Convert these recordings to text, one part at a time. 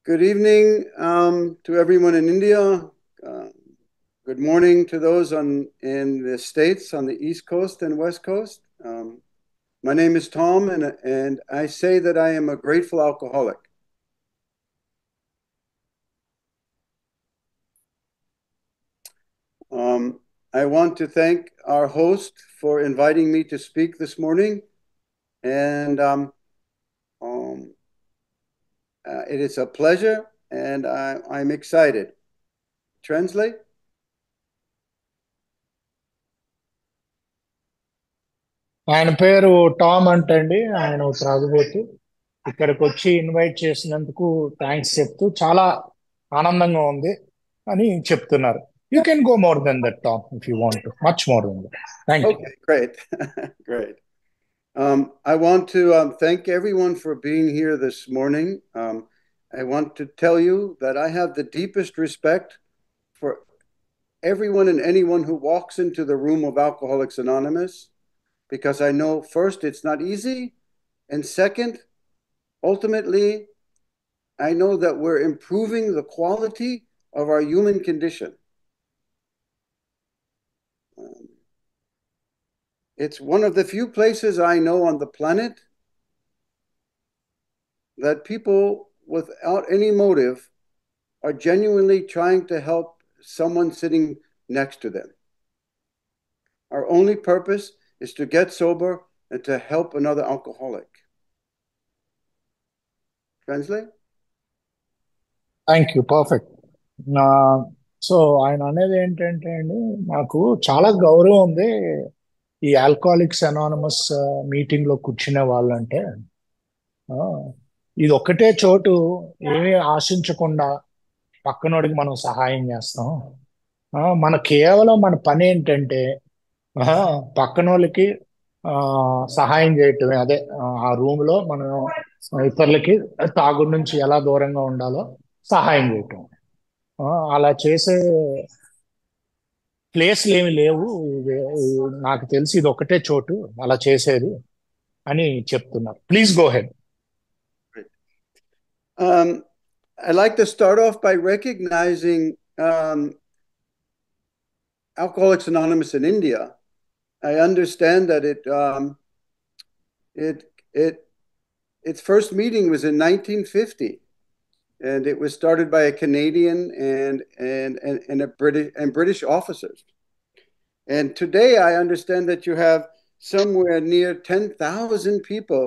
Good evening to everyone in India. Uh, Good morning to those in the States on the East Coast and West Coast. My name is Tom, and I say that I am a grateful alcoholic. I want to thank our host for inviting me to speak this morning, and it is a pleasure, and I'm excited. Translate? ఆయన పేరు Tom అంటండి. ఆయన ఓ త్రాగుబోతు. ఇక్కడికి వచ్చి invite చేసినందుకు thanks చెప్తూ చాలా ఆనందంగా ఉంది అని చెప్తున్నారు. You can go more than that Tom if you want, much more than that. Thank you. Okay, great. Great. I want to thank everyone for being here this morning. I want to tell you that I have the deepest respect for everyone and anyone who walks into the room of Alcoholics Anonymous, because I know, first, it's not easy, and second, ultimately, I know that we're improving the quality of our human condition. It's one of the few places I know on the planet that people without any motive are genuinely trying to help someone sitting next to them. Our only purpose is to get sober and to help another alcoholic. Translate? Thank you. Perfect. నా so ఆయన అనేది ఏంటంటే అండి, నాకు చాలా గౌరవం ఉంది ఈ ఆల్కహాలిక్స్ అనానమస్ మీటింగ్ లో కూర్చునే వాళ్ళంటే. ఆ, ఇది ఒక్కటే చోటు, ఏమీ ఆశించకుండా పక్కనోడికి మనం సహాయం చేస్తాం. మన కేవలం మన పని ఏంటంటే ఆ, పక్కనోళ్ళకి ఆ, సహాయం చేయటమే. అదే ఆ రూమ్ లో మనం ఇతరులకి తాగుడు నుంచి ఎలా దూరంగా ఉండాలో సహాయం చేయటం. అలా చేసే ప్లేస్లు ఏమి లేవు. నాకు తెలిసి ఇది ఒకటే చోటు అలా చేసేది అని చెప్తున్నారు. Please go head. I'd like to start off by recognizing Alcoholics Anonymous in India. I understand that its first meeting was in 1950, and it was started by a Canadian and a British officers. And today I understand that you have somewhere near 10,000 people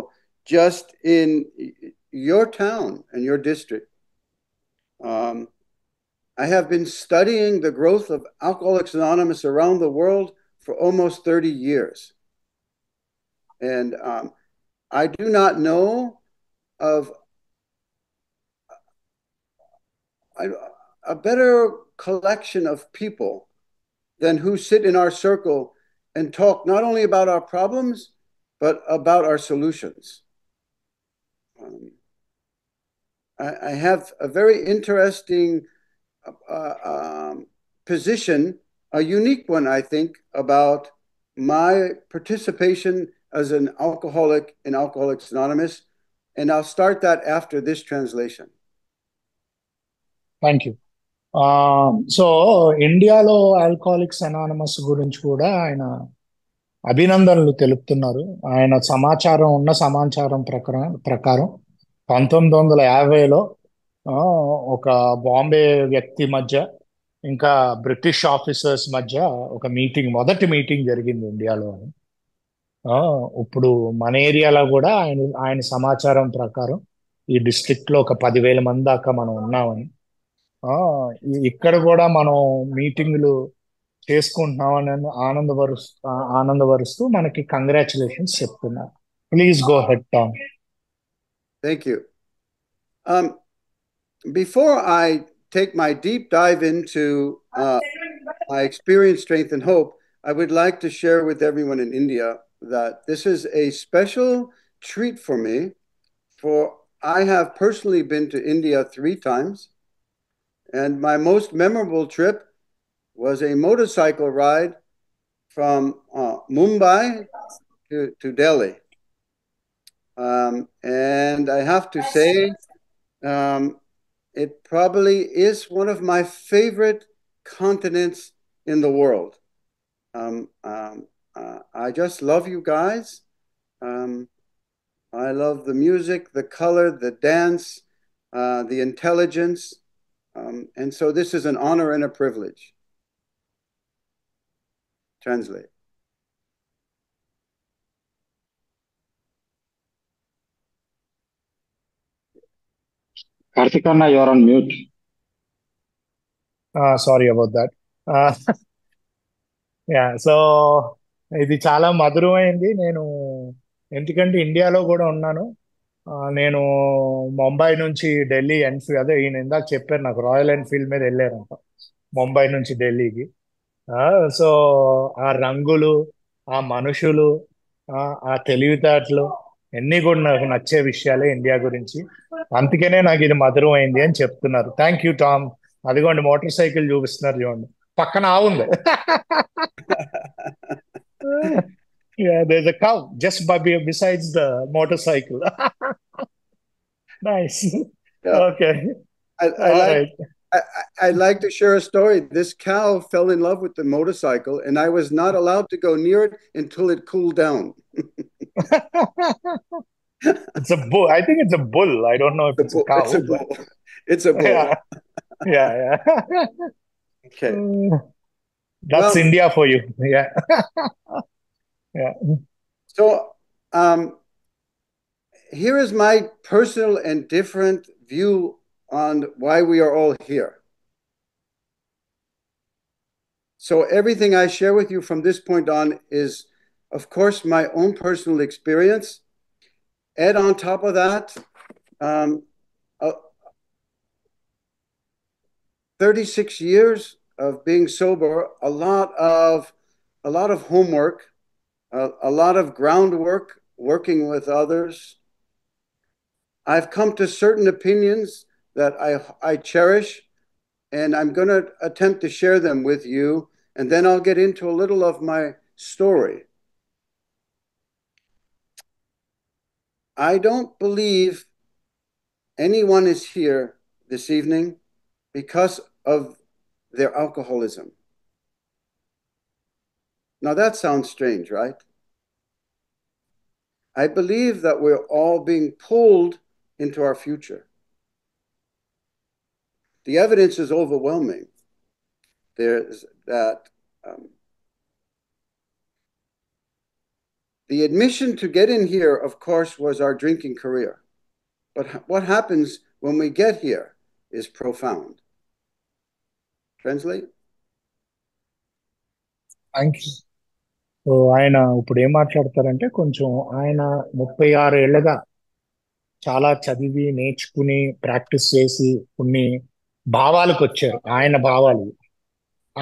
just in your town and your district. I have been studying the growth of Alcoholics Anonymous around the world for almost 30 years. And I do not know of a better collection of people than who sit in our circle and talk not only about our problems, but about our solutions. I have a very interesting position, a unique one, I think, about my participation as an alcoholic in Alcoholics Anonymous. And I'll start that after this translation. Thank you. So ఇండియాలో alcoholics anonymous గురించి కూడా ఆయన అభినందనలు తెలుపుతున్నారు. ఆయన ఉన్న సమాచారం ప్రకారం 1950లో ఒక బాంబే వ్యక్తి మధ్య ఇంకా బ్రిటిష్ ఆఫీసర్స్ మధ్య ఒక మీటింగ్, మొదటి మీటింగ్ జరిగింది ఇండియాలో. ఇప్పుడు మన ఏరియాలో కూడా ఆయన సమాచారం ప్రకారం ఈ డిస్ట్రిక్ట్ లో ఒక 10,000 మంది దాకా మనం ఉన్నామని, ఇక్కడ కూడా మనం మీటింగ్లు చేసుకుంటున్నామని ఆనందపరుస్తూ మనకి కంగ్రాచులేషన్స్ చెప్తున్నారు. Please go ahead Tom. Thank you. Before I take my deep dive into my experience, strength, and hope, I would like to share with everyone in India that this is a special treat for me, for I have personally been to India 3 times, and my most memorable trip was a motorcycle ride from Mumbai to Delhi. And I have to say, it probably is one of my favorite continents in the world. I just love you guys. I love the music, the color, the dance, the intelligence. And so this is an honor and a privilege. Translate. Karthikana, you're on mute. Sorry about that. So ఇది చాలా మధురమైంది. నేను ఎందుకంటే ఇండియాలో కూడా ఉన్నాను. నేను ముంబై నుంచి Delhi Enfield, అదే ఈయన ఇందాక చెప్పారు నాకు, రాయల్ ఎన్ఫీల్డ్ మీద వెళ్ళారంట ముంబై నుంచి ఢిల్లీకి. సో ఆ రంగులు, ఆ మనుషులు, ఆ తెలివితేటలు అన్నీ కూడా నాకు నచ్చే విషయాలే ఇండియా గురించి. అందుకనే నాకు ఇది మధురం అయింది అని చెప్తున్నారు. Thank you Tom. అదిగోండి మోటార్ సైకిల్ చూపిస్తున్నారు చూడండి, పక్కన ఆవుంది. Yeah, there's a cow just besides the motorcycle. Nice. Yeah. Okay. All right. I'd like to share a story. This cow fell in love with the motorcycle, and I was not allowed to go near it until it cooled down. It's a bull. I think it's a bull. I don't know if it's a cow. It's a bull. It's a bull. Yeah. Okay. That's India for you. Yeah. Yeah. So, here is my personal and different view on why we are all here. So everything I share with you from this point on is, of course, my own personal experience. And on top of that, 36 years of being sober, a lot of homework, a lot of groundwork, working with others. I've come to certain opinions that I cherish, and I'm going to attempt to share them with you, and then I'll get into a little of my story. I don't believe anyone is here this evening because of their alcoholism. Now that sounds strange, right? I believe that we're all being pulled into our future. The evidence is overwhelming. There's that the admission to get in here, of course, was our drinking career. But what happens when we get here is profound. Translate. Thank you. So ఆయన ఇప్పుడు ఏం మాట్లాడతారంటే, కొంచెం ఆయన 36 ఏళ్ళగా చాలా చదివి నేర్చుకుని practice చేసి కొన్ని భావాలకు వచ్చారు. ఆయన భావాలు,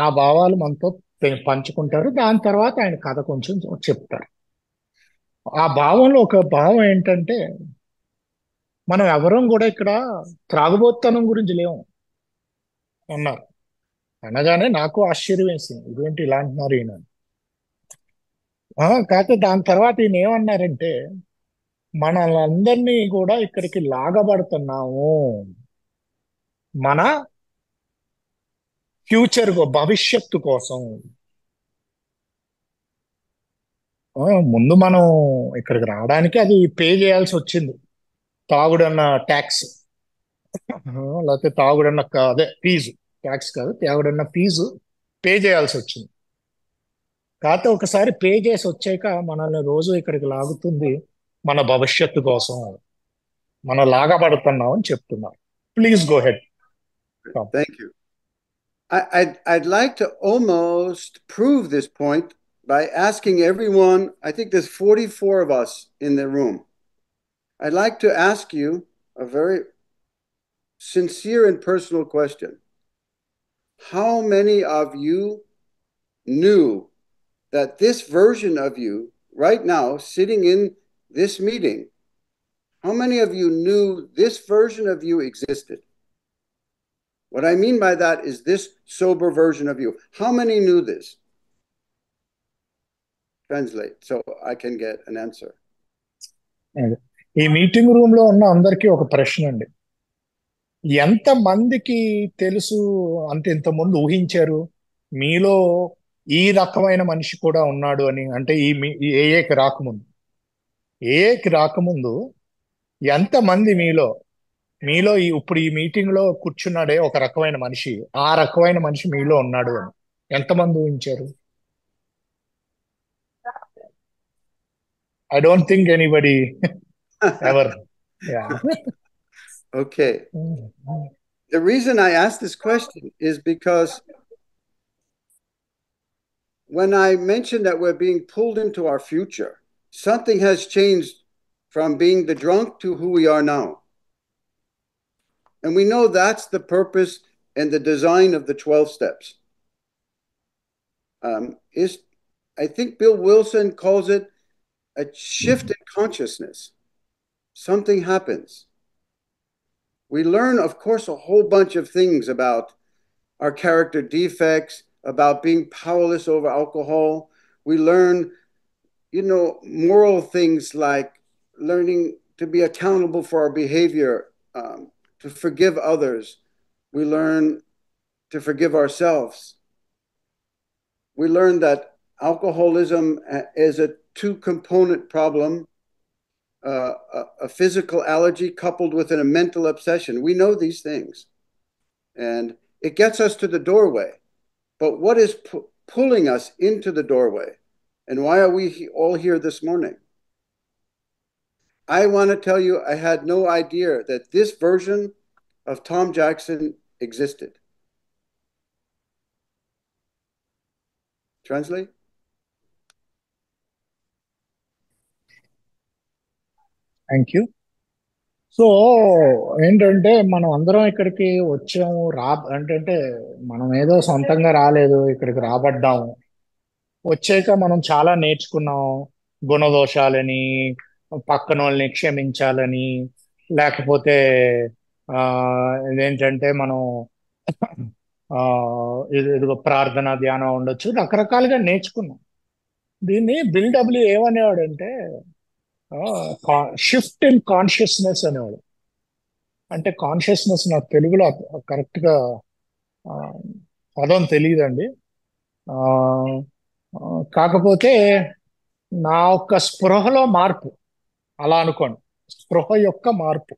ఆ భావాలు మనతో పంచుకుంటారు. దాని తర్వాత ఆయన కథ కొంచెం చెప్తారు. ఆ భావంలో ఒక భావం ఏంటంటే, మనం ఎవరం కూడా ఇక్కడ త్రాగుబోత్తనం గురించి లేవు అన్నారు. అనగానే నాకు ఆశ్చర్యం వేసింది, ఇదేంటి ఇలా అంటున్నారు ఈయన. కాకపోతే దాని తర్వాత ఈయన ఏమన్నారంటే, మనలందరినీ కూడా ఇక్కడికి లాగబడుతున్నాము మన ఫ్యూచర్ భవిష్యత్తు కోసం. ముందు మనం ఇక్కడికి రావడానికి అది పే చేయాల్సి వచ్చింది, తాగుడన్న ట్యాక్స్, లేకపోతే తాగుడన్న అదే ఫీజు, ట్యాక్స్ కాదు, తాగుడన్న ఫీజు పే చేయాల్సి వచ్చింది. కాకపోతే ఒకసారి పే చేసి వచ్చాక మనల్ని రోజు ఇక్కడికి లాగుతుంది మన భవిష్యత్తు కోసం, మనం లాగబడుతున్నాం అని చెప్తున్నారు. Please go head. Thank you. I'd like to almost prove this point by asking everyone, I think there's 44 of us in the room. I'd like to ask you a very sincere and personal question. How many of you knew that this version of you right now sitting in this meeting, how many of you knew this version of you existed? What I mean by that is this sober version of you. How many knew this? Translate so I can get an answer. ఈ meeting room లో ఉన్న అందరికీ ఒక ప్రశ్న అండి. ఎంత మందికి తెలుసు అంటే ఇంతకుముందు ఊహించారు మీలో ఈ రకమైన మనిషి కూడా ఉన్నాడు అని? అంటే ఈ ఏఏకి రాకముందు, ఏఏకి రాకముందు ఎంతమంది మీలో ఇప్పుడు ఈ మీటింగ్ లో కూర్చున్నాడే ఒక రకమైన మనిషి, ఆ రకమైన మనిషి మీలో ఉన్నాడు అని ఎంతమంది ఊహించారు? I don't think anybody ever. Yeah. Okay. The reason I asked this question is because when I mentioned that we're being pulled into our future, something has changed from being the drunk to who we are now. And we know that's the purpose and the design of the 12 steps. I think Bill Wilson calls it a shift in consciousness. Something happens. We learn, of course, a whole bunch of things about our character defects, about being powerless over alcohol. We learn, moral things like learning to be accountable for our behavior, to forgive others. We learn to forgive ourselves. We learn that alcoholism is a two-component problem, a physical allergy coupled with a mental obsession. We know these things. And it gets us to the doorway. But what is pulling us into the doorway? And why are we all here this morning? I want to tell you, I had no idea that this version of Tom Jackson existed. Translate? Thank you. So ఏంటంటే మనం అందరం ఇక్కడికి వచ్చాము అంటే మనం ఏదో సొంతంగా రాలేదు, ఇక్కడికి రాబడ్డాము. వచ్చాక మనం చాలా నేర్చుకున్నాం. గుణదోషాలని, పక్కన వాళ్ళని క్షమించాలని, లేకపోతే ఆ ఇదేంటంటే మనం ఇదిగో ప్రార్థన ధ్యానం ఉండొచ్చు, రకరకాలుగా నేర్చుకున్నాం. దీన్ని బిల్ డబ్ల్యూ ఏమనేవాడంటే షిఫ్ట్ ఇన్ కాన్షియస్నెస్ అనేవాడు. అంటే కాన్షియస్నెస్ నాకు తెలుగులో కరెక్ట్ గా ఆ, పదం తెలియదండి. ఆ, కాకపోతే నా యొక్క స్పృహలో మార్పు, అలా అనుకోండి, స్పృహ యొక్క మార్పు.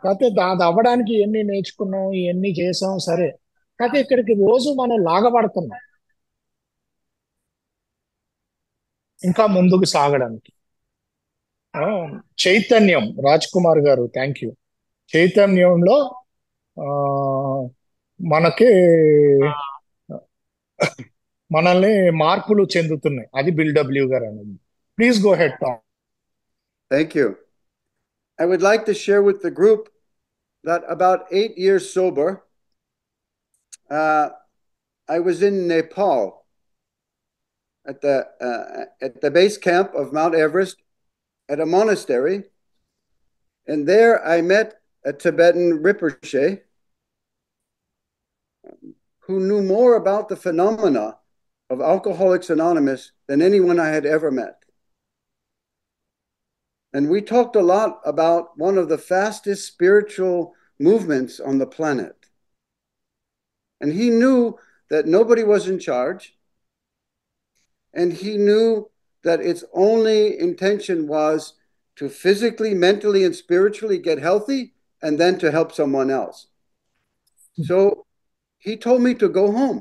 కాకపోతే అది అవ్వడానికి ఎన్ని నేర్చుకున్నాం, ఇవన్నీ చేసాం సరే. కాకపోతే ఇక్కడికి రోజు మనం లాగబడుతున్నాం ఇంకా ముందుకు సాగడానికి. ఆ, చైతన్యం, రాజ్ కుమార్ గారు థ్యాంక్ యూ. చైతన్యంలో ఆ, మనకి మనల్ని మార్పులు చెందుతున్నాయి. అది బిల్ డబ్ల్యూ గారు అనేది. Please go ahead Tom. Thank you. I would like to share with the group that about 8 years sober, I was in Nepal at the base camp of Mount Everest at a monastery. And there I met a Tibetan Rinpoche who knew more about the phenomena of Alcoholics Anonymous than anyone I had ever met. And we talked a lot about one of the fastest spiritual movements on the planet. And he knew that nobody was in charge. And he knew that its only intention was to physically, mentally, and spiritually get healthy and then to help someone else. So he told me to go home.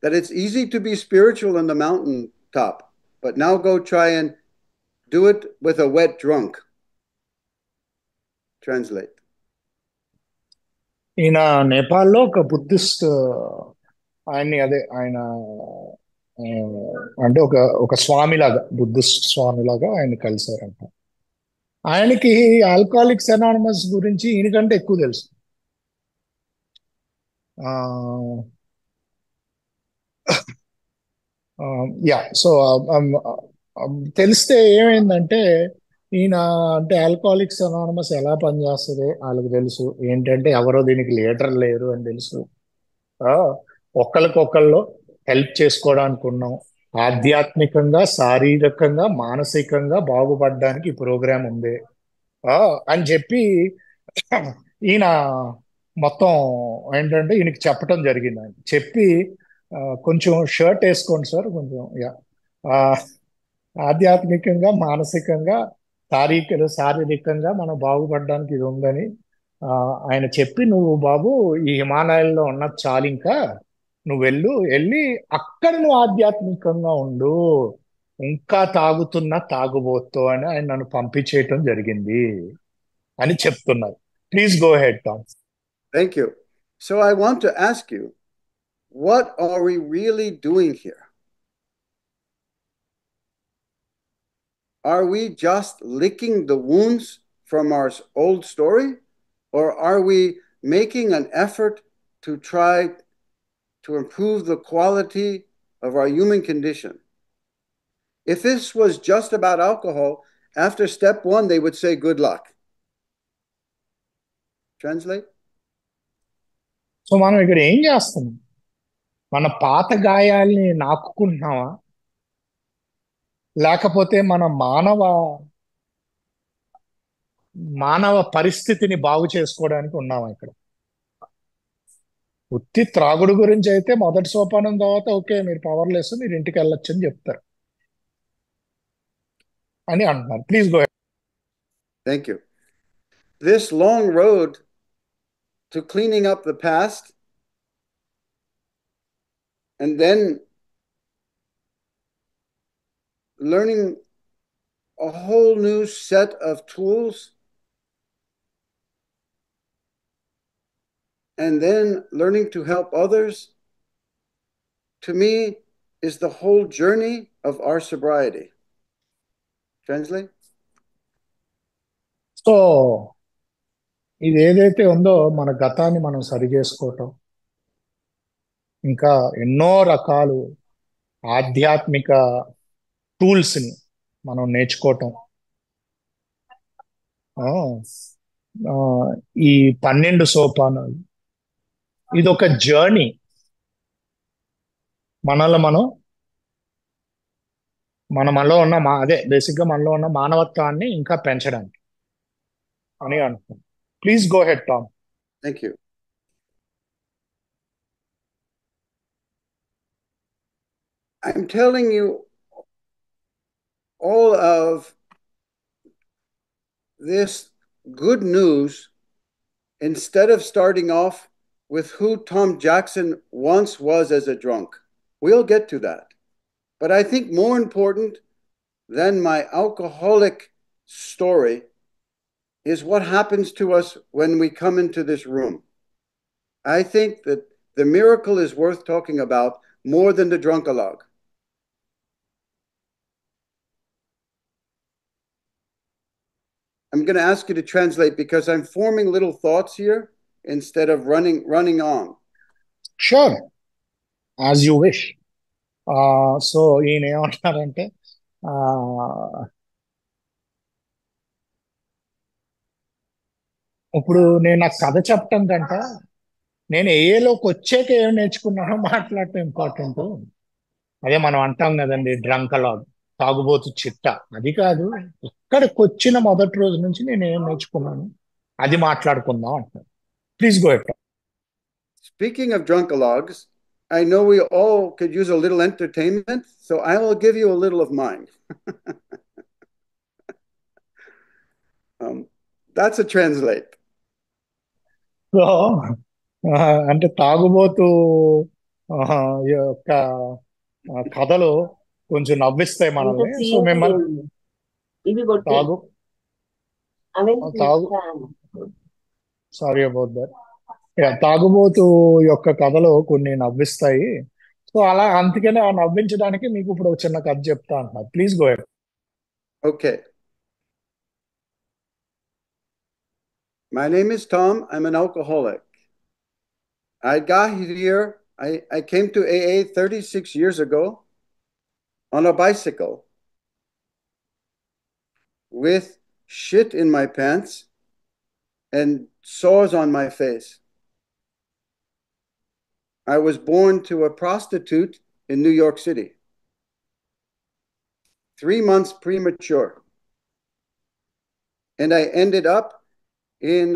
That it's easy to be spiritual on the mountaintop, but now go try and do it with a wet drunk. Translate. ఈయన నేపాల్లో ఒక Buddhist, ఆయన అంటే ఒక స్వామిలాగా, Buddhist స్వామిలాగా ఆయన కలిశారంట. ఆయనకి alcoholics anonymous గురించి ఈయనకంటే ఎక్కువ తెలుసు. యా. సో తెలిస్తే ఏమైందంటే, ఈయన అంటే ఆల్కహాలిక్స్ అనానమస్ ఎలా పనిచేస్తుంది వాళ్ళకి తెలుసు. ఏంటంటే ఎవరో దీనికి లీడర్ లేరు అని తెలుసు. ఒకళ్ళకొకళ్ళు హెల్ప్ చేసుకోవడానికి ఉన్నాం. ఆధ్యాత్మికంగా, శారీరకంగా, మానసికంగా బాగుపడడానికి ఈ ప్రోగ్రాం ఉంది. అని చెప్పి ఈయన మొత్తం ఏంటంటే ఈయనకి చెప్పటం జరిగింది. ఆయన చెప్పి కొంచెం షర్ట్ వేసుకోండి సార్, కొంచెం యా ఆధ్యాత్మికంగా, మానసికంగా, శారీరకంగా మనం బాగుపడడానికి ఇది ఉందని ఆయన చెప్పి, నువ్వు బాబు ఈ హిమాలయాల్లో ఉన్నది చాలు, ఇంకా నువ్వు వెళ్ళి అక్కడ నువ్వు ఆధ్యాత్మికంగా ఉండు, ఇంకా తాగుతున్న తాగుబోతు అని ఆయన నన్ను పంపించేయటం జరిగింది అని చెప్తున్నారు. Please go ahead Tom. Thank you. So I want to ask you, what are we really doing here? Are we just licking the wounds from our old story? Or are we making an effort to try to improve the quality of our human condition? If this was just about alcohol, after step one, they would say, good luck. Translate? So మనం ఇక్కడ ఏం చేస్తున్నాం? మన పాత గాయాల్ని నాకుకుంటున్నావా, లేకపోతే మన మానవ పరిస్థితిని బాగు చేసుకోవడానికి ఉన్నామా ఇక్కడ? ఉత్తి త్రాగుడు గురించి అయితే మొదటి సోపానం తర్వాత ఓకే, మీరు పవర్లెస్, మీరు ఇంటికి వెళ్ళొచ్చు అని చెప్తారు అని అంటున్నారు. Please go. Thank you. This long road to cleaning up the past and then learning a whole new set of tools and then learning to help others, to me, is the whole journey of our sobriety. Translate? So ఇది ఏదైతే ఉందో మన గతాన్ని మనం సరి చేసుకోవటం, ఇంకా ఎన్నో రకాలు ఆధ్యాత్మిక టూల్స్ని మనం నేర్చుకోవటం, ఆ, ఆ, ఈ 12 సోపానాలు, ఇది ఒక జర్నీ. మనలో ఉన్న అదే బేసిక్గా మనలో ఉన్న మానవత్వాన్ని ఇంకా పెంచడానికి అని అంటున్నాను. Please go ahead Tom. Thank you. I'm telling you all of this good news instead of starting off with who Tom Jackson once was as a drunk. We'll get to that. But I think more important than my alcoholic story is what happens to us when we come into this room. I think that the miracle is worth talking about more than the drunkalogue. I'm going to ask you to translate because I'm forming little thoughts here instead of running on. Sure, as you wish. So ఈయన ఏమంటారంటే, ఇప్పుడు నేను నాకు కథ చెప్పటం కంటే నేను ఏలోకి వచ్చాక ఏం నేర్చుకున్నానో మాట్లాడటం ఇంపార్టెంట్. అదే మనం అంటాం కదండి, డ్రంకలాగ్, తాగుబోతు చిట్ట. అది కాదు, ఇక్కడికి వచ్చిన మొదటి రోజు నుంచి నేను ఏం నేర్చుకున్నాను అది మాట్లాడుకుందాం అంటారు. Please go head. Speaking of drunkalogs, I know we all could use a little entertainment, so I will give you a little of mine. That's a translate. So అంటే తాగుబోతు యొక్క కథలు కొంచెం నవ్విస్తాయి మనల్ని. సో మిమ్మల్ని సారీ అబౌట్ దట్. తాగుబోతు యొక్క కథలు కొన్ని నవ్విస్తాయి. సో అలా అందుకనే ఆ నవ్వించడానికి మీకు ఇప్పుడు ఒక చిన్న కథ చెప్తా అంటున్నారు. Please go head. Okay. My name is Tom. I'm an alcoholic. I got here, I came to AA 36 years ago on a bicycle with shit in my pants and sores on my face. I was born to a prostitute in New York City, 3 months premature. and I ended up in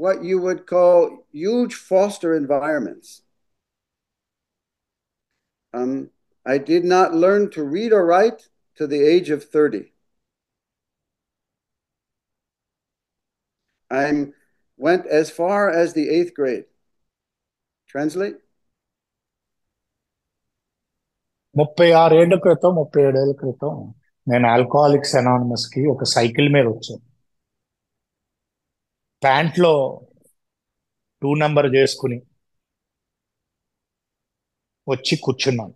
what you would call huge foster environments. I did not learn to read or write to the age of 30. I went as far as the 8th grade. Translate? 36 ఏళ్ల క్రితం 37 ఏళ్ల క్రితం నేను alcoholics anonymous కి ఒక cycle మీద వచ్చాను. ప్యాంట్లో 2 number చేసుకుని వచ్చి కూర్చున్నాను.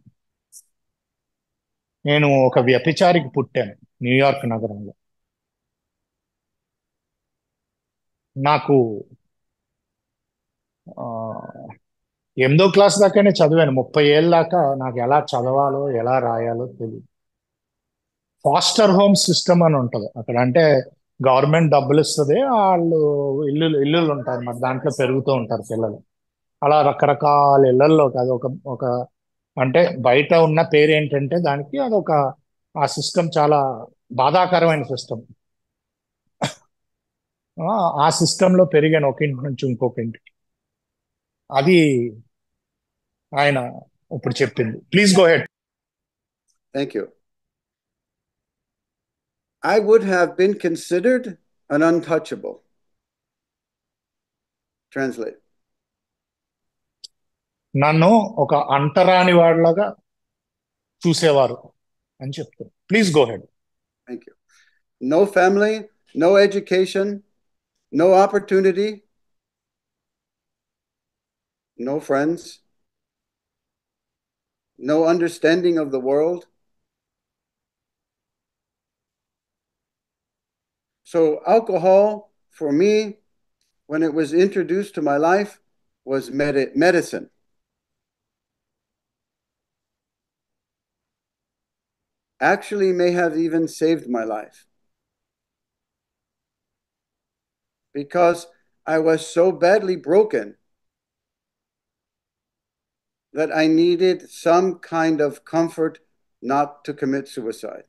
నేను ఒక వ్యభిచారికి పుట్టాను న్యూయార్క్ నగరంలో. నాకు ఆ, 8వ క్లాస్ దాకానే చదివాను. 30 ఏళ్ళ దాకా నాకు ఎలా చదవాలో ఎలా రాయాలో తెలియదు. ఫాస్టర్ హోమ్ సిస్టమ్ అని ఉంటుంది అక్కడ. అంటే గవర్నమెంట్ డబ్బులు ఇస్తుంది, వాళ్ళు ఇల్లులు ఉంటారు మరి, దాంట్లో పెరుగుతూ ఉంటారు పిల్లలు. అలా రకరకాల ఇళ్లల్లో అది ఒక ఒక అంటే బయట ఉన్న పేరు ఏంటంటే దానికి అదొక ఆ సిస్టమ్ చాలా బాధాకరమైన సిస్టమ్. ఆ సిస్టమ్ లో పెరిగాను ఒక ఇంటి నుంచి ఇంకొక ఇంటికి. అది ఆయన ఇప్పుడు చెప్పింది. Please go head. Thank you. I would have been considered an untouchable. Translate. నన్ను ఒక అంటరాని వాడిలాగా చూసేవారు అని చెప్తారు. Please go head. Thank you. No family, no education, no opportunity, no friends, no understanding of the world. So alcohol, for me, when it was introduced to my life, was medicine. Actually may have even saved my life. Because I was so badly broken that I needed some kind of comfort not to commit suicide.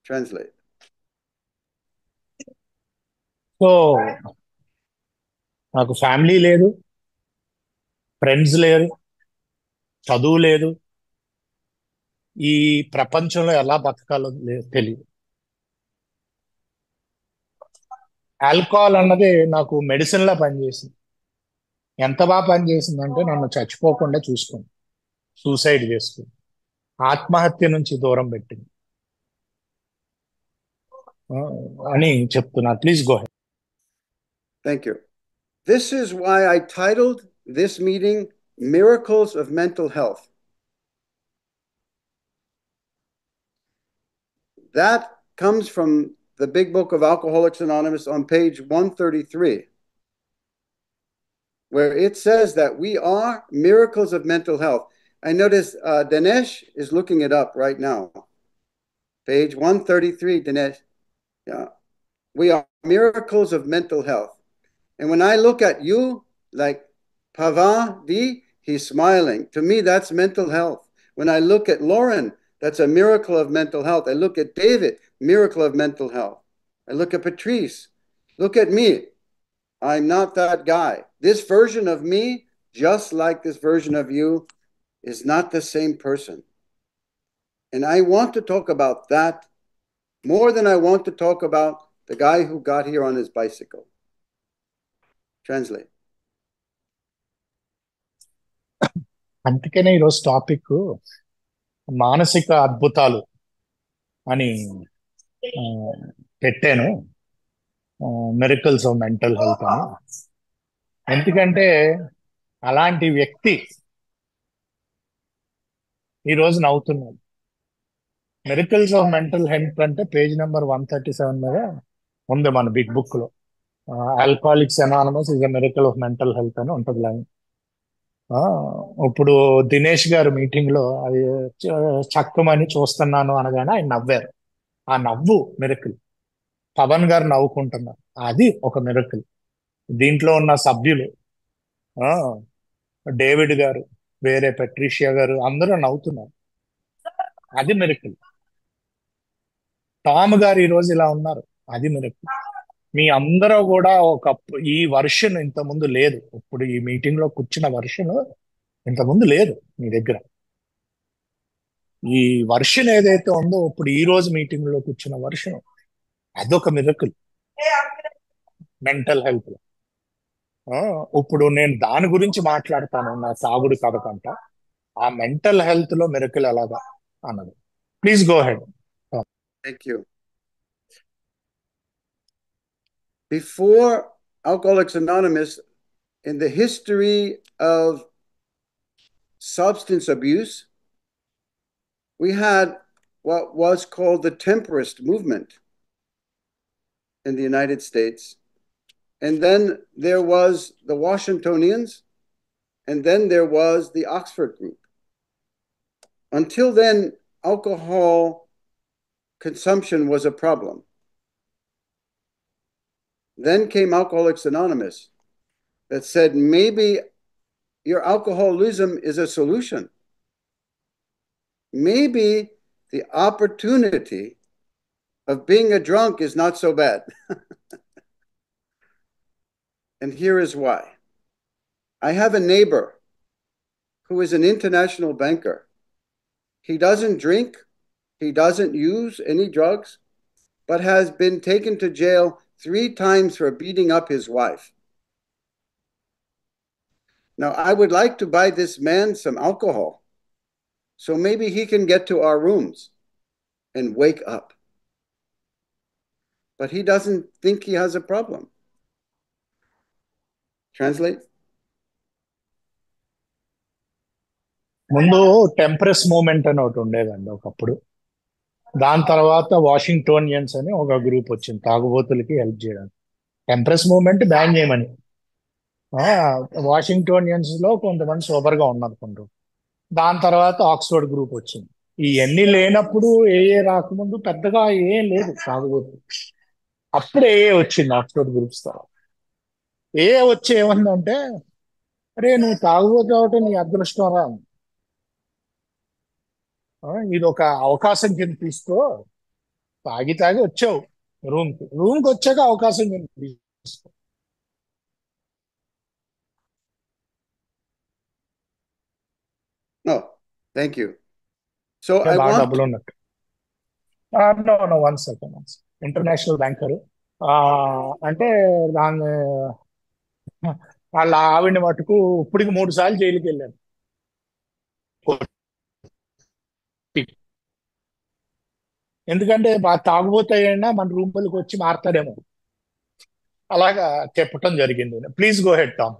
Translate. So నాకు family లేదు, friends లేరు, చదువు లేదు, ఈ ప్రపంచంలో ఎలా బతకాలో తెలియదు. Alcohol అన్నది నాకు మెడిసిన్ లా పనిచేసింది. ఎంత బాగా పనిచేసిందంటే నన్ను చచ్చిపోకుండా చూసుకుంది, సూసైడ్ చేసుకుంది, ఆత్మహత్య నుంచి దూరం పెట్టింది అని చెప్తున్నా. Please go head. Thank you. This is why I titled this meeting Miracles of Mental Health. That comes from the big book of Alcoholics Anonymous on page 133, where it says that we are miracles of mental health. I notice Dinesh is looking it up right now. Page 133, Dinesh. Yeah. We are miracles of mental health. And when I look at you, like Pavadi, he's smiling. To me, that's mental health. When I look at Lauren, that's a miracle of mental health. I look at David, miracle of mental health. I look at Patrice. Look at me. I'm not that guy. This version of me, just like this version of you, is not the same person. And I want to talk about that more than I want to talk about the guy who got here on his bicycle. Translate. అందుకనే ఈరోజు topic మానసిక అద్భుతాలు అని పెట్టాను, miracles of mental health అని. ఎందుకంటే అలాంటి వ్యక్తి ఈరోజు నవ్వుతున్నాడు. మిరకల్స్ ఆఫ్ మెంటల్ హెల్త్ అంటే పేజ్ నెంబర్ 137 మీద ఉంది మన బిగ్ బుక్ లో. Alcoholics anonymous is a miracle of mental health అని ఉంటుంది లైన్. ఇప్పుడు దినేష్ గారు మీటింగ్ లో అది చక్కమని చూస్తున్నాను అనగానే ఆయన నవ్వారు. ఆ నవ్వు మిరకల్. పవన్ గారు నవ్వుకుంటున్నారు, అది ఒక మిరకల్. దీంట్లో ఉన్న సభ్యులు డేవిడ్ గారు, వేరే పెట్రిషియా గారు అందరూ నవ్వుతున్నారు, అది మిరకల్. టామ్ గారు ఈ రోజు ఇలా ఉన్నారు, అది మిరకిల్. మీ అందరూ కూడా ఈ వర్షన్ ఇంతకుముందు లేదు. ఇప్పుడు ఈ మీటింగ్ లో కూర్చున్న వర్షన్ ఇంతకుముందు లేదు మీ దగ్గర. ఈ వర్షన్ ఏదైతే ఉందో ఇప్పుడు ఈ రోజు మీటింగ్ లో కూర్చున్న వర్షన్, అదొక మిరకిల్ మెంటల్ హెల్త్ లో. ఇప్పుడు నేను దాని గురించి మాట్లాడతాను, నా సాగుడి కథ కంట. ఆ మెంటల్ హెల్త్ లో మిరకిల్ ఎలాగా అన్నది. Please go head. Thank you. Before Alcoholics Anonymous, in the history of substance abuse, we had what was called the temperist movement in the United States. And then there was the Washingtonians, and then there was the Oxford group. Until then, alcohol consumption was a problem. Then came Alcoholics Anonymous that said maybe your alcoholism is a solution. Maybe the opportunity of being a drunk is not so bad. And here is why. I have a neighbor who is an international banker. He doesn't drink, he doesn't use any drugs, but has been taken to jail 3 times for beating up his wife. Now, I would like to buy this man some alcohol, so maybe he can get to our rooms and wake up. But he doesn't think he has a problem. Translate? ముందు టెంపరస్ moment అని ఒకటి ఉండేదండి ఒకప్పుడు. దాని తర్వాత వాషింగ్టోనియన్స్ అని ఒక group వచ్చింది తాగుబోతులకి హెల్ప్ చేయడానికి. టెంపరస్ మూమెంట్ బ్యాన్ చేయమని. వాషింగ్టోనియన్స్ లో కొంతమంది సూపర్ గా ఉన్నారు కొందరు. దాని తర్వాత ఆక్స్ఫర్డ్ గ్రూప్ వచ్చింది. ఇవన్నీ లేనప్పుడు రాకముందు పెద్దగా ఏం లేదు తాగుబోతులు. అప్పుడు వచ్చింది ఆక్స్ఫర్డ్ గ్రూప్స్ తర్వాత. వచ్చి ఏమందంటే, అరే నువ్వు తాగుబోతు కాబట్టి నీ అదృష్టం రా, ఇది ఒక అవకాశం కింద తీసుకో. తాగి తాగి వచ్చావు రూమ్కి వచ్చాక అవకాశం కింద తీసుకో. No, thank you. So I బాగా want డబ్బులు ఉన్నట్టు. No one second. International banker అంటే దాన్ని వాళ్ళ ఆవిడని మటుకు ఇప్పటికి 3 సార్లు జైలుకి వెళ్ళాను. ఎందుకంటే బాగా తాగుబోతాయన్నా మన రూమ్కి వచ్చి మారుతాడేమో, అలాగా చెప్పటం జరిగింది. Please go ahead Tom.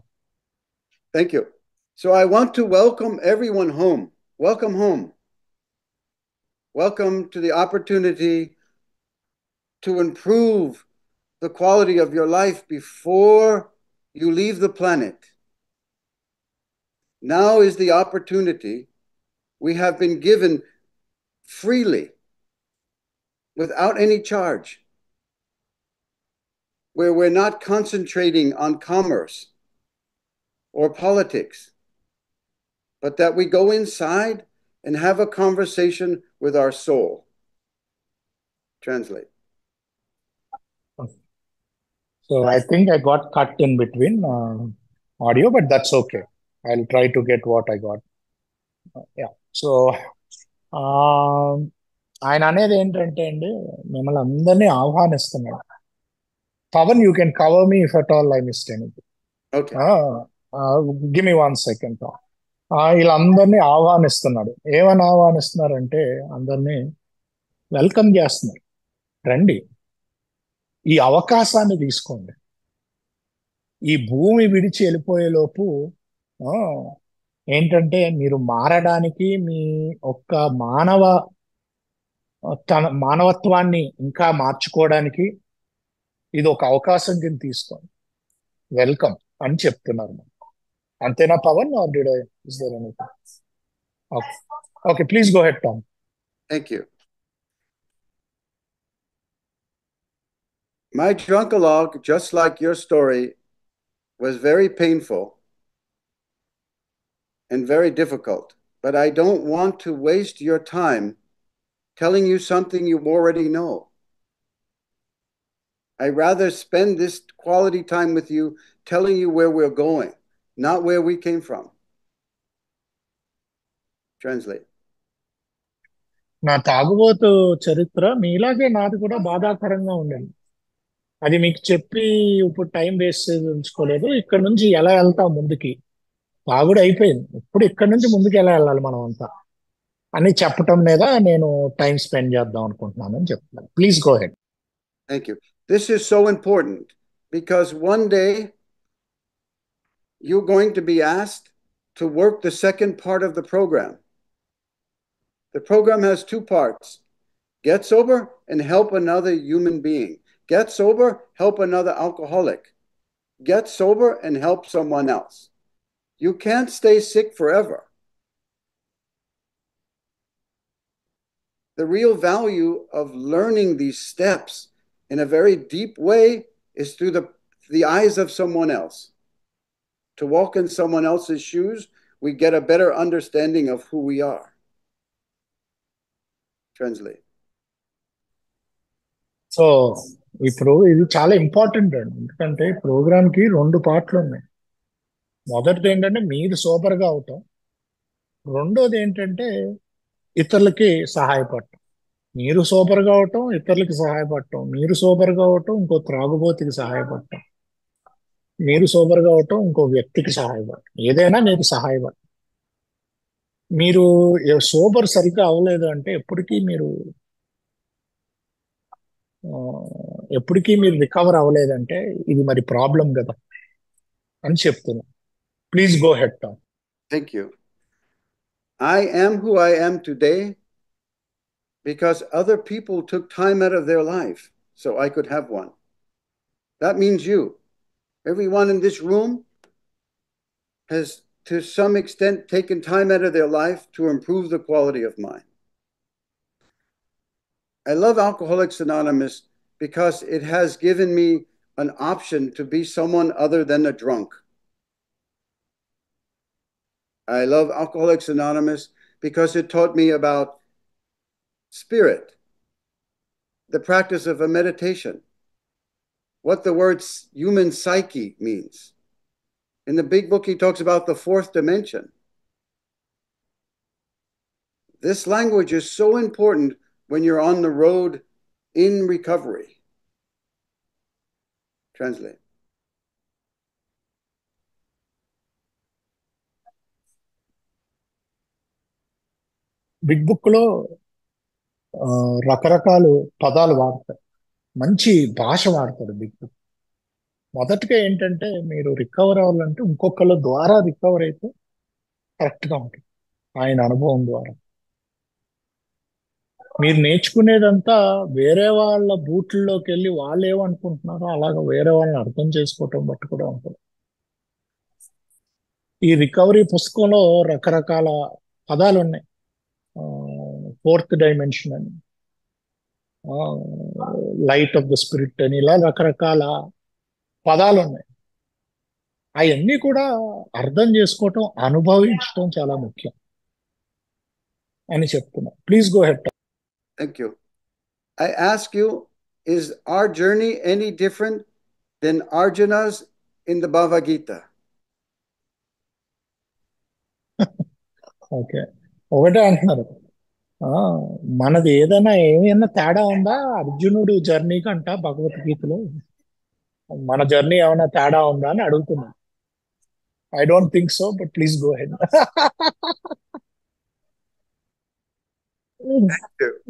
Thank you. So I want to welcome everyone home. Welcome home. Welcome to the opportunity to improve the quality of your life before you leave the planet. Now is the opportunity we have been given freely, without any charge, where we're not concentrating on commerce or politics, but that we go inside and have a conversation with our soul. Translate. So I think I got cut in between audio, but that's okay. I'll try to get what I got. Yeah. So ఆయన అనేది ఏంటంటే అండి, మిమ్మల్ని అందరినీ ఆహ్వానిస్తున్నాడు. Pawan, you can cover me if at all I missed anything. Okay. Give me 1 second. వీళ్ళందరినీ ఆహ్వానిస్తున్నాడు. ఏమని ఆహ్వానిస్తున్నారంటే అందరినీ వెల్కమ్ చేస్తున్నారు. రండి, ఈ అవకాశాన్ని తీసుకోండి. ఈ భూమి విడిచి వెళ్ళిపోయేలోపు ఏంటంటే మీరు మారడానికి, మీ ఒక్క మానవత్వాన్ని ఇంకా మార్చుకోవడానికి ఇది ఒక అవకాశం కింద తీసుకోండి. వెల్కమ్ అని చెప్తున్నారు. అంతేనా Pawan? Or did I is there anything? Okay, please go ahead Tom. Thank you. My drunkalog, just like your story, was very painful and very difficult, but I don't want to waste your time telling you something you already know. I'd rather spend this quality time with you telling you where we're going, not where we came from. Translate. నా తాగుబోతు చరిత్ర మీలాగే నాది కూడా బాధాకరంగా ఉండేది. అది మీకు చెప్పి ఇప్పుడు టైం వేస్ట్ ఉంచుకోలేదు. ఇక్కడ నుంచి ఎలా వెళ్తాం ముందుకి, తాగుడు అయిపోయింది, ఇప్పుడు ఇక్కడ నుంచి ముందుకు ఎలా వెళ్ళాలి మనం అంతా అని చెప్పటం మీద నేను టైం స్పెండ్ చేద్దాం అనుకుంటున్నానని చెప్తున్నాను. Please go head. Thank you. This is so important because one day you're going to be asked to work the second part of the program. The program has two parts: get sober and help another human being. Get sober, help another alcoholic. Get sober and help someone else. You can't stay sick forever. The real value of learning these steps in a very deep way is through the eyes of someone else. To walk in someone else's shoes, we get a better understanding of who we are. Translate. So ఇప్పుడు ఇది చాలా important అండి, ఎందుకంటే programme కి రెండు పార్ట్లు ఉన్నాయి. మొదటిది ఏంటంటే మీరు సూపర్ గా అవటం, రెండోది ఏంటంటే ఇతరులకి సహాయపడటం. మీరు సూపర్ గా అవటం, ఇతరులకి సహాయపడటం, మీరు సూపర్ గా అవటం, ఇంకో త్రాగుబోతుకి సహాయపడటం, మీరు సూపర్ గా అవటం, ఇంకో వ్యక్తికి సహాయపడటం, ఏదైనా మీకు సహాయపడటం. మీరు సూపర్ సరిగ్గా అవ్వలేదు అంటే ఆ, ఎప్పటికీ మీరు రికవర్ అవ్వలేదంటే ఇది మరి ప్రాబ్లం కదా అని చెప్తున్నా. Please go ahead Tom. Thank you. I am who I am today because other people took time out of their life so I could have one. That means you. Everyone in this room has, to some extent, taken time out of their life to improve the quality of mine. I love Alcoholics Anonymous because it has given me an option to be someone other than a drunk. I love Alcoholics Anonymous because it taught me about spirit, the practice of a meditation, what the word human psyche means. In the big book, he talks about the fourth dimension. This language is so important when you're on the road in recovery. Translate. Big book లో రకరకాలు పదాలు వాడతారు, మంచి భాష వాడతాడు big book. మొదటిగా ఏంటంటే మీరు recover అవ్వాలంటే ఇంకొకళ్ళ ద్వారా రికవర్ అయితే కరెక్ట్ గా ఉంటుంది. ఆయన అనుభవం ద్వారా మీరు నేర్చుకునేదంతా వేరే వాళ్ళ బూట్లలోకి వెళ్ళి వాళ్ళు ఏమనుకుంటున్నారో అలాగా వేరే వాళ్ళని అర్థం చేసుకోవటం బట్టి కూడా ఉంటుంది. ఈ రికవరీ పుస్తకంలో రకరకాల పదాలు ఉన్నాయి. ఫోర్త్ డైమెన్షన్ అని, లైట్ ఆఫ్ ద స్పిరిట్ అని, ఇలా రకరకాల పదాలు ఉన్నాయి. అవన్నీ కూడా అర్థం చేసుకోవటం, అనుభవించటం చాలా ముఖ్యం అని చెప్తున్నా. Please go head. Thank you. I ask you, is our journey any different than Arjuna's in the Bhagavad Gita? Okay, ఒకటే అంటున్నారు, మనది ఏమైనా తేడా ఉందా అర్జునుడు జర్నీ కంట భగవద్గీతలో? మన జర్నీ ఏమైనా తేడా ఉందా అని అడుగుతున్నాను. I don't think so, but please go head.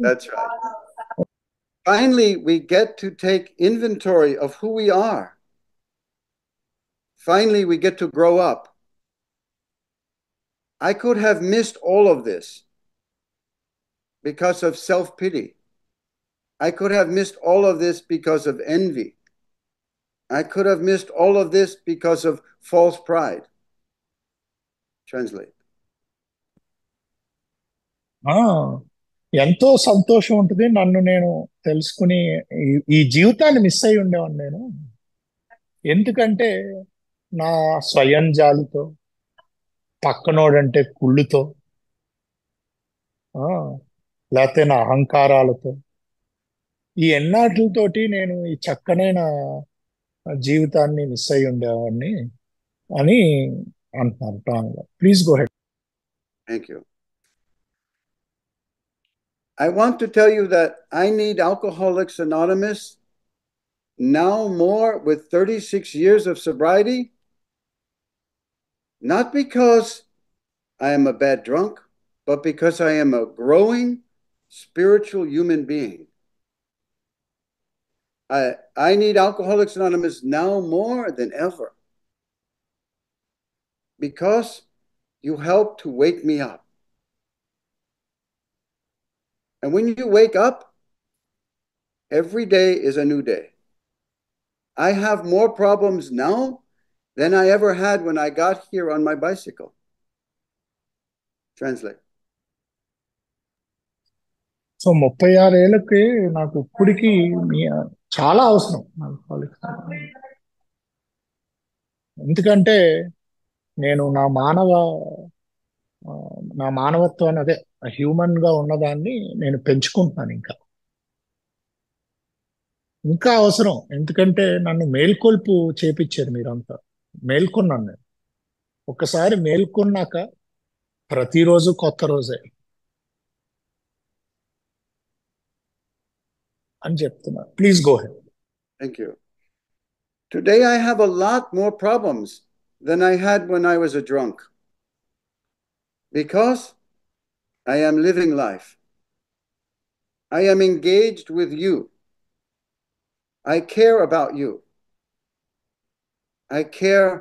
That's right. Finally, we get to take inventory of who we are. Finally, we get to grow up. I could have missed all of this because of self-pity. I could have missed all of this because of envy. I could have missed all of this because of false pride. Translate. ఎంతో సంతోషం ఉంటుంది నన్ను నేను తెలుసుకుని ఈ జీవితాన్ని miss అయి ఉండేవాడిని నేను. ఎందుకంటే నా స్వయం జాలితో, పక్కనోడంటే కుళ్ళుతో, లేకపోతే నా అహంకారాలతో, ఈ ఎన్నాటితోటి నేను ఈ చక్కనైన జీవితాన్ని మిస్ అయి ఉండేవాడిని అని అంటున్నాను Tom. Please go head. Thank you. I want to tell you that I need Alcoholics Anonymous now more with 36 years of sobriety, not because I am a bad drunk, but because I am a growing spiritual human being. I need Alcoholics Anonymous now more than ever because you help to wake me up. And when you wake up, every day is a new day. I have more problems now than I ever had when I got here on my bicycle. Translate. So 36 ఏళ్ళకి నాకు ఇప్పటికీ చాలా అవసరం alcoholics. ఎందుకంటే నేను నా మానవత్వాన్ని, అదే హ్యూమన్ గా ఉన్నదాన్ని నేను పెంచుకుంటున్నాను ఇంకా అవసరం. ఎందుకంటే నన్ను మేల్కొల్పు చేపించారు మీరంతా. మేల్కొన్నాను నేను. ఒక్కసారి మేల్కొన్నాక ప్రతిరోజు కొత్త రోజే అని చెప్తున్నా. Please go head. Thank you. Today I have a lot more problems than I had when I was a drunk because I am living life. I am engaged with you. I care about you. I care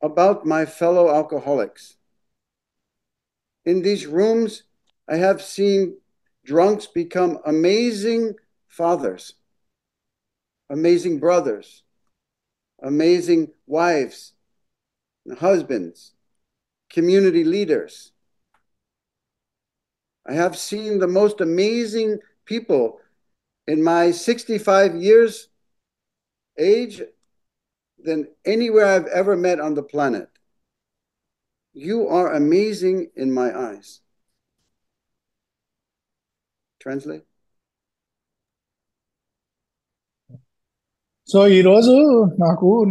about my fellow alcoholics. In these rooms, I have seen drunks become amazing fathers, amazing brothers, amazing wives, husbands, community leaders. I have seen the most amazing people in my 65 years age than anywhere I've ever met on the planet. You are amazing in my eyes. Translate. So ఈ రోజు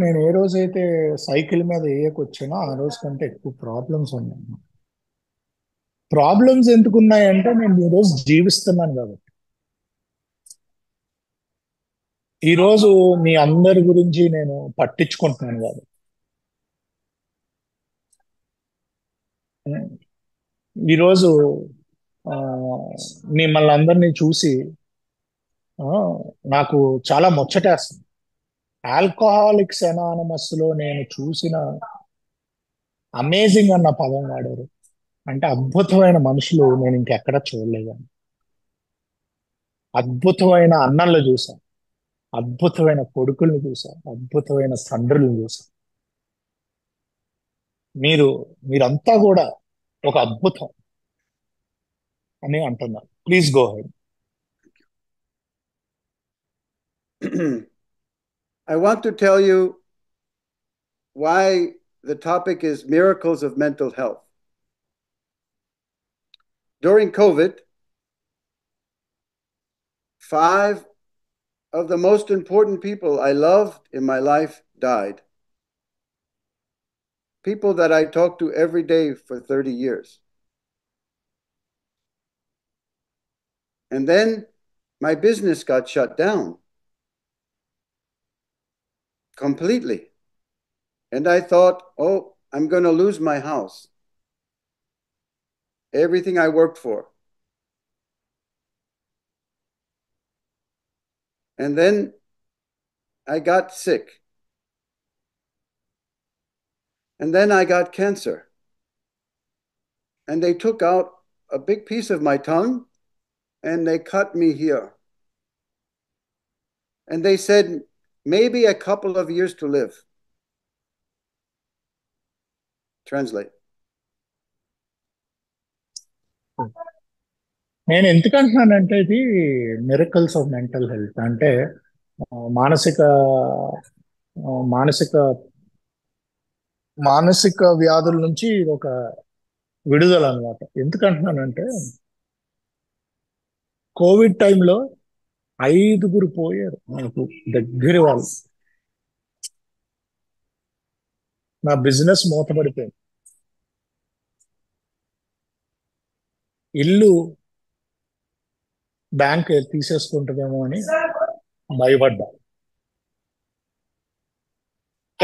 నేను ఏ రోజైతే cycle మీద వేయకొచ్చానో ఆ రోజు కంటే ఎక్కువ problems ఉన్నాయి. ప్రాబ్లమ్స్ ఎందుకున్నాయంటే నేను ఈ రోజు జీవిస్తున్నాను కాబట్టి. ఈ రోజు మీ అందరి గురించి నేను పట్టించుకుంటున్నాను కాబట్టి. ఈరోజు మిమ్మల్ని అందరినీ చూసి నాకు చాలా ముచ్చటేస్తుంది. ఆల్కహాలిక్స్ అనానమస్ లో నేను చూసిన అమేజింగ్ అన్న పదం వాడారు. అంటే అద్భుతమైన మనుషులు నేను ఇంకెక్కడ చూడలేదు. అద్భుతమైన అన్నలు చూసా, అద్భుతమైన కొడుకుల్ని చూసా, అద్భుతమైన తండ్రులను చూసా. మీరంతా కూడా ఒక అద్భుతం అని అంటున్నారు. Please go ahead. I want to tell you why the topic is miracles of mental health. During COVID, 5 of the most important people I loved in my life died. People that I talked to every day for 30 years. And then my business got shut down completely. And I thought, oh, I'm going to lose my house. Everything I worked for. And then I got sick. And then I got cancer. And they took out a big piece of my tongue and they cut me here. And they said, maybe a couple of years to live. Translate. నేను ఎందుకంటున్నానంటే ఇది miracles of mental health. అంటే మానసిక మానసిక మానసిక వ్యాధుల నుంచి ఒక విడుదల అనమాట. ఎందుకంటున్నానంటే కోవిడ్ టైంలో 5 పోయారు నాకు దగ్గర వాళ్ళు. నా బిజినెస్ మూతపడిపోయింది. ఇల్లు బ్యాంక్ తీసేసుకుంటుందేమో అని భయపడ్డా.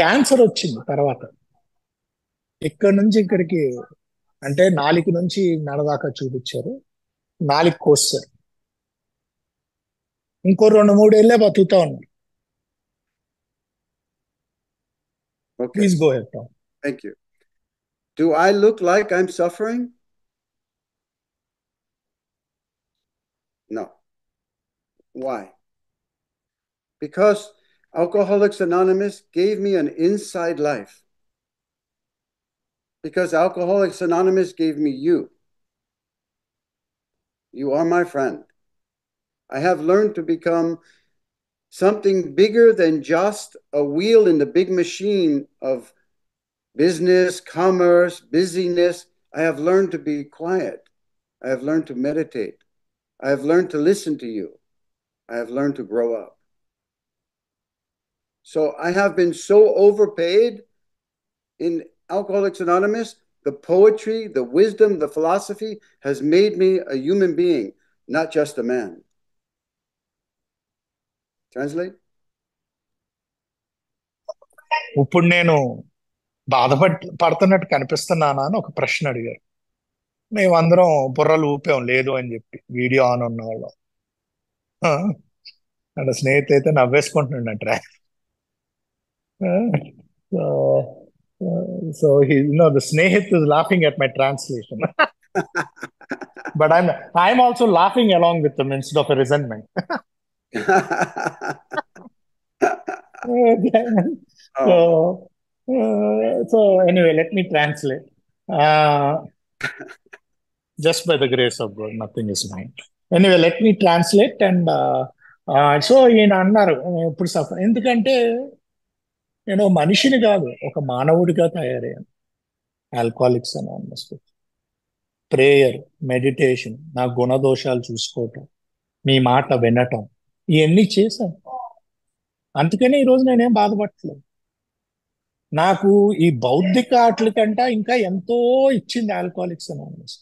క్యాన్సర్ వచ్చింది తర్వాత. ఇక్కడ నుంచి ఇక్కడికి అంటే నాలుగు నుంచి నడదాకా చూపించారు. నాలుగు కోస్తారు. ఇంకో 2-3 ఏళ్ళే బతుకుతా ఉన్నారు. Okay. Please go head. Thank you. Do I look like I'm suffering? No. Why? Because Alcoholics Anonymous gave me an inside life. Because Alcoholics Anonymous gave me you. You are my friend. I have learned to become something bigger than just a wheel in the big machine of business, commerce, busyness. I have learned to be quiet. I have learned to meditate. I have learned to listen to you. I have learned to grow up. So I have been so overpaid in Alcoholics Anonymous. The poetry, the wisdom, the philosophy has made me a human being, not just a man. Translate? ఇప్పుడు నేను పడుతున్నట్టు కనిపిస్తున్నానా అని ఒక ప్రశ్న అడిగారు. మేమందరం బుర్రలు ఊపాం లేదు అని చెప్పి. వీడియో ఆన్ ఉన్న వాళ్ళం. అంటే స్నేహితు అయితే నవ్వేసుకుంటున్నాడు. So the Snehit is laughing at my translation. But I'm also laughing along with them instead of a resentment. So anyway, let me translate. Just by the grace of God, nothing is mine. Anyway, let me translate. And so ఈయన అన్నారు ఇప్పుడు suffer ఎందుకంటే నేను మనిషిని కాదు ఒక మానవుడిగా తయారయ్యాను. Alcoholics anonymous prayer, meditation, నా గుణదోషాలు చూసుకోవటం, మీ మాట వినటం, ఇవన్నీ చేశాను. అందుకనే ఈరోజు నేనేం బాధపడట్లేదు. నాకు ఈ బౌద్ధిక ఆటల కంటే ఇంకా ఎంతో ఇచ్చింది ఆల్కహాలిక్స్ అనానిమస్.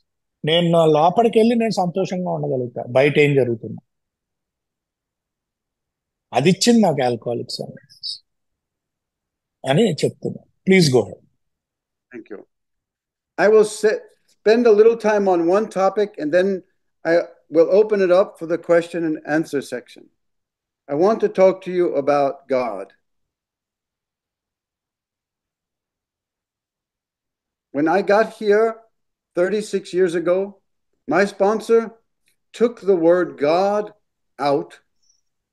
నేను లోపలికి వెళ్ళి నేను సంతోషంగా ఉండగలుగుతా. బయట ఏం జరుగుతుంది అది ఇచ్చింది నాకు ఆల్కహాలిక్స్ అనానిమస్ అని చెప్తున్నా. Please go head. Thank you. I will spend a little time on one topic and then I will open it up for the question and answer section. I want to talk to you about God. When I got here 36 years ago, my sponsor took the word God out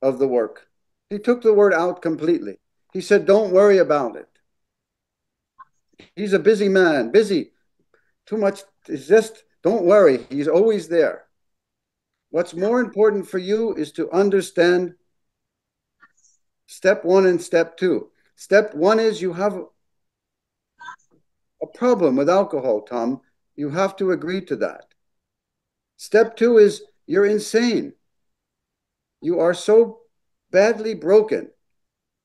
of the work. He took the word out completely. He said, don't worry about it. He's a busy man, busy. Too much. It's just, don't worry. He's always there. What's more important for you is to understand step 1 and step 2. Step 1 is you have a problem with alcohol, Tom. You have to agree to that. Step 2 is you're insane. You are so badly broken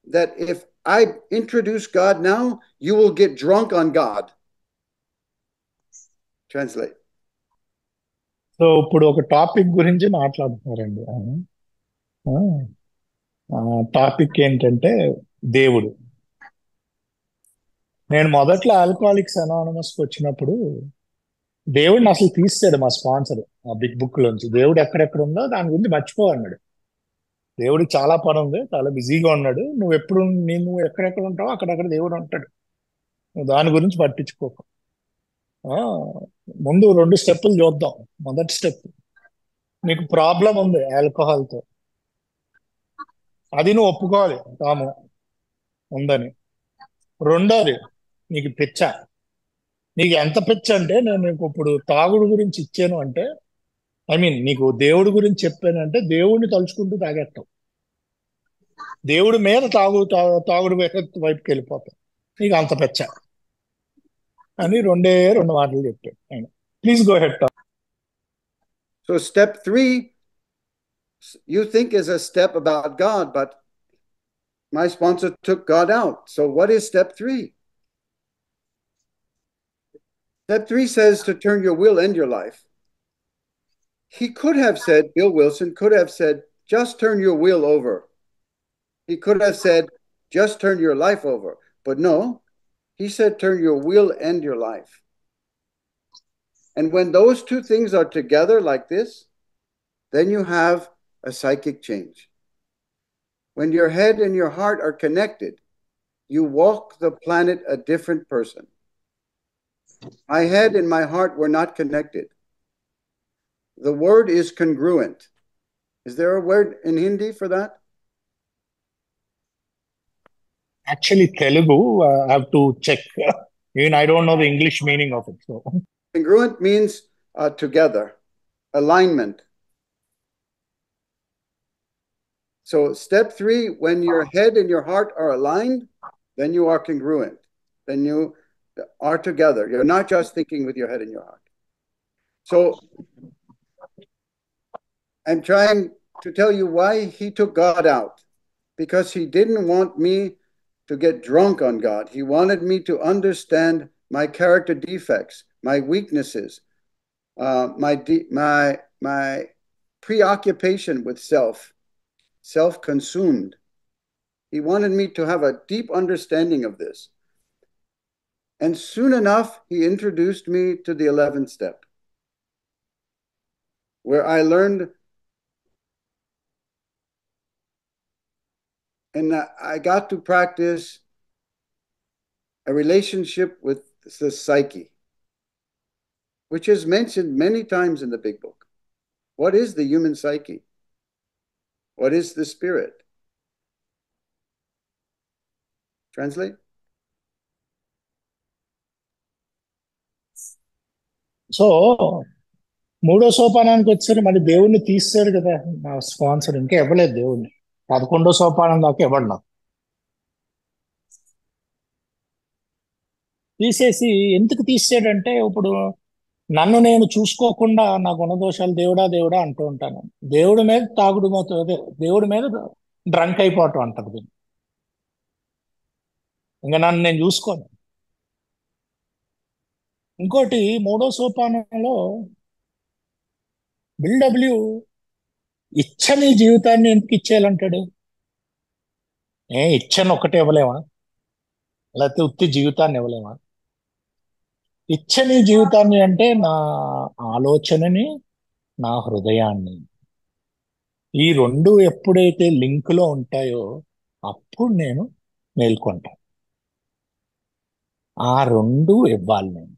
that if I introduce God now, you will get drunk on God. Translate. So ఇప్పుడు ఒక topic గురించి మాట్లాడుతున్నారండి. Topic ఏంటంటే దేవుడు. నేను మొదట్లో alcoholics అనానిమస్కి వచ్చినప్పుడు దేవుడిని అసలు తీసాడు మా స్పాన్సర్ ఆ బిగ్ బుక్ లోంచి. దేవుడు ఎక్కడెక్కడ ఉందో దాని గురించి మర్చిపోవన్నాడు. దేవుడికి చాలా పని ఉంది, చాలా బిజీగా ఉన్నాడు. నువ్వు ఎక్కడెక్కడ ఉంటావో అక్కడక్కడ దేవుడు ఉంటాడు, నువ్వు దాని గురించి పట్టించుకోకు. ముందు 2 స్టెప్పులు చూద్దాం. మొదటి స్టెప్, నీకు ప్రాబ్లం ఉంది ఆల్కహాల్తో, అది నువ్వు ఒప్పుకోవాలి తాము ఉందని. రెండోది, నీకు పిచ్చ. నీకు ఎంత పిచ్చ అంటే నేను నీకు ఇప్పుడు తాగుడు గురించి ఇచ్చాను అంటే, నీకు దేవుడి గురించి చెప్పానంటే దేవుడిని తలుచుకుంటూ తాగేస్తావు, దేవుడి మీద తాగుడు వైపుకి వెళ్ళిపోతావు. నీకు అంత పిచ్చ అని 2 మాటలు చెప్పాడు ఆయన. Please go head. So step 3 you think is a step about God, but my sponsor took God out. So what is step 3? Step 3 says to turn your will and your life. He could have said, Bill Wilson could have said, just turn your will over. He could have said, just turn your life over. But no, he said, turn your will and your life. And when those two things are together like this, then you have a psychic change. When your head and your heart are connected, you walk the planet a different person. My head and my heart were not connected. The word is congruent. Is there a word in Hindi for that? Actually, Telugu, I have to check. Even I don't know the English meaning of it. So, Congruent means together, alignment. So step 3, when your head and your heart are aligned, then you are congruent. Then you are together. You're not just thinking with your head and your heart. So I'm trying to tell you why he took God out. Because he didn't want me to get drunk on God. He wanted me to understand my character defects, my weaknesses, my preoccupation with self-consumed. He wanted me to have a deep understanding of this. And soon enough, he introduced me to the 11th step, where I learned and I got to practice a relationship with the psyche, which is mentioned many times in the Big Book. What is the human psyche? What is the spirit? Translate? So మూడో సోపానానికి వచ్చేసరికి మళ్ళీ దేవుణ్ణి తీసాడు కదా నా sponsor. ఇంకా ఇవ్వలేదు దేవుణ్ణి. 11వ సోపానం దాకా ఇవ్వడు నాకు. తీసేసి ఎందుకు తీసాడంటే, ఇప్పుడు నన్ను నేను చూసుకోకుండా నా గుణదోషాలు దేవుడా దేవుడా అంటూ ఉంటాను. దేవుడి మీద తాగుడు మోత, అదే దేవుడి మీద డ్రంక్ అయిపోవటం అంటారు దీన్ని. ఇంకా నన్ను నేను చూసుకోను. ఇంకోటి మూడో సోపానంలో బిల్డబ్ల్యూ ఇచ్చని జీవితాన్ని ఎందుకు ఇచ్చేయాలంటాడు? ఇచ్చని ఒక్కటే ఇవ్వలేమా? లేకపోతే ఉత్తి జీవితాన్ని ఇవ్వలేమా? ఇచ్చని జీవితాన్ని అంటే నా ఆలోచనని, నా హృదయాన్ని, ఈ రెండు ఎప్పుడైతే లింక్ లో ఉంటాయో అప్పుడు నేను మేల్కొంటా. ఆ రెండు ఇవ్వాలి నేను,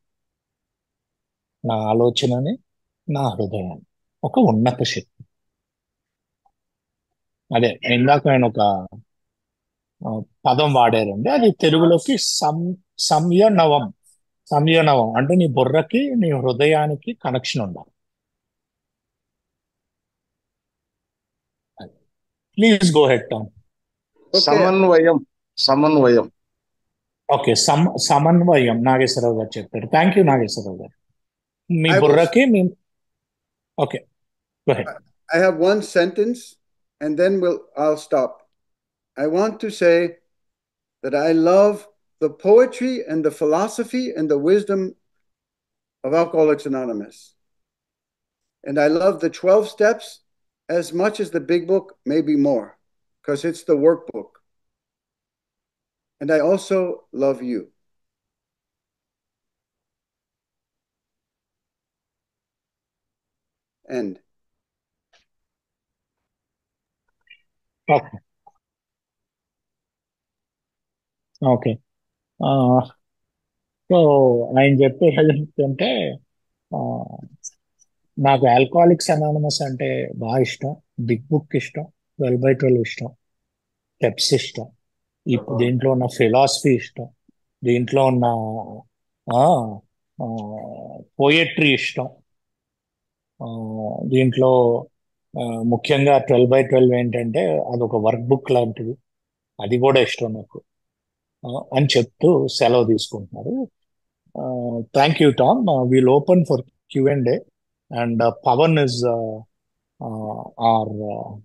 నా ఆలోచనని, నా హృదయాన్ని. ఒక ఉన్నత శక్తి. అదే ఇందాక నేను ఒక పదం వాడారండి, అది తెలుగులోకి సంయనవం. సంయనవం అంటే నీ బుర్రకి, నీ హృదయానికి కనెక్షన్ ఉండాలి. Please go ahead Tom. సమన్వయం. సమన్వయం. ఓకే, సమన్వయం నాగేశ్వరరావు గారు చెప్పారు. Thank you Nageswararao garu. మీ బుర్రకి మీ okay, go ahead. I have one sentence and then I'll stop. I want to say that I love the poetry and the philosophy and the wisdom of Alcoholics Anonymous. And I love the 12 steps as much as the Big Book, maybe more, because it's the workbook. And I also love you. End. Okay okay. So ఆయన చెప్పేది ఏంటంటే, నాకు alcoholics anonymous అంటే బాగా ఇష్టం, big book ఇష్టం, 12/12 ఇష్టం, steps ఇష్టం, దీంట్లో ఉన్న ఫిలాసఫీ ఇష్టం, దీంట్లో ఉన్న పోయట్రీ ఇష్టం, దీంట్లో ముఖ్యంగా 12/12 ఏంటంటే అదొక వర్క్ బుక్ లాంటిది, అది కూడా ఇష్టం నాకు అని చెప్తూ సెలవు తీసుకుంటున్నారు. Thank you Tom. We'll open for Q&A and Pawan is or